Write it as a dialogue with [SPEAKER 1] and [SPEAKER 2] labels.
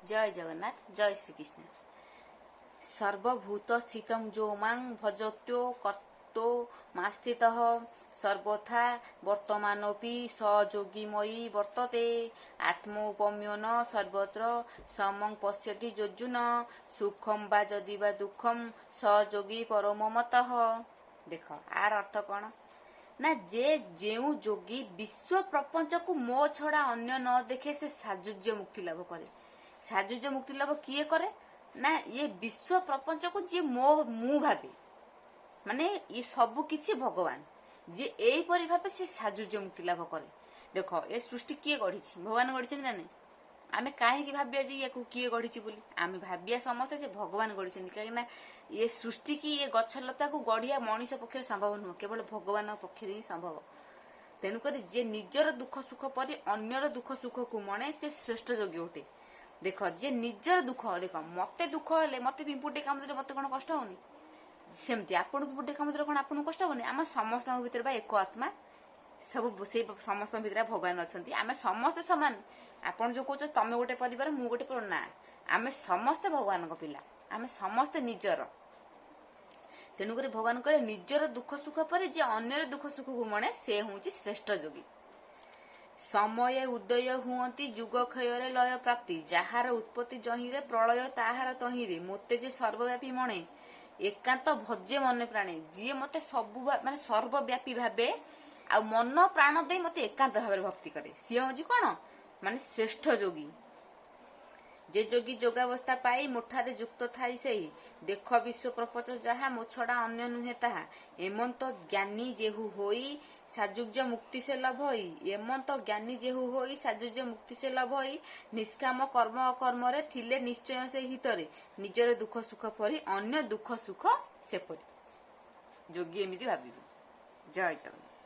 [SPEAKER 1] जय जगन्नाथ जय श्री कृष्ण। सर्वभूत स्थितं जो मां भजत्यो कर्तो मास्थितः सर्वथा वर्तमानोऽपि स योगिमयी वर्तते आत्मौपम्यो न सर्वत्र समं पश्यति योर्जुन सुखम बा जदि बा दुखम स योगी परमो मतः। देख आर अर्थ कौन ना जे जेउ जोगी विश्व प्रपंच को मो छड़ा अन्य न देखे से साजुज्य मुक्ति लाभ करे। साजुज्य मुक्ति लाभ किए करे ना ये विश्व प्रपंच को जे मो मु भावे माने ये सबु किछि भगवान जे एई परि भावे से साजुज्य मुक्ति लाभ करे। देखो ए सृष्टि किए गढ़ी भगवान गढ़ी ना नहीं आमे काहे भाविया जे या किए गढ़ी बोली आमे भाविया समस्ते जे भगवान गढ़ी कहीं ये सृष्टि की ये गछलता को गढ़िया मनीष पक्ष संभव नुह केवल भगवान पक्ष ही संभव। तेणुक जे निजर दुख सुख पर अन्यर दुख सुख को मणे से श्रेष्ठ योगी उठे। देख जे निजर दुख देख मते दुख हेले मते पिंपुटे काम देले मते कोन कष्ट होनी सेमती आपन पिंपुटे काम देले कोन आपन कष्ट होनी। आम समस्त भीतर बा एक आत्मा सब से समस्त भीतर भगवान अछंती आमे समस्त समान। आपन जो कहछ तमे गोटे परिवार मु गोटे परिवार ना आमे समस्त भगवान को पिला आमे समस्त निजर। तेणुक भगवान कहे निजर दुख सुख पर जे अन्यर दुख सुख को मणे से हूँ श्रेष्ठ योगी। समय उदय हुअती जुग क्षय लय प्राप्ति जार उत्पत्ति जहिरे प्रलय ताहार तहिरे मोते जे सर्वव्यापी मणे एकांत भजे मन प्राणे जी मते सबु माने सर्वव्यापी भावे आ मन प्राण दे मते एकांत भाव भक्ति करे सी हूँ कौन माने श्रेष्ठ योगी। जे जोगी जोगावस्था पाई मुठारे युक्त थाई से देख विश्व प्रपंच जहा मो छड़ा अन्य नुहे ताहा एमंत ज्ञानी जेहु होई साजुज्य मुक्ति से लभ होई एमंत ज्ञानी जेहु होई साजुज्य मुक्ति से लभ होई निष्काम कर्म अकर्म रे थिले निश्चय से हितरे निजर दुख सुख परि अन्य दुख सुख से परि जोगी एमिति भाबिबो। जय जगन्नाथ।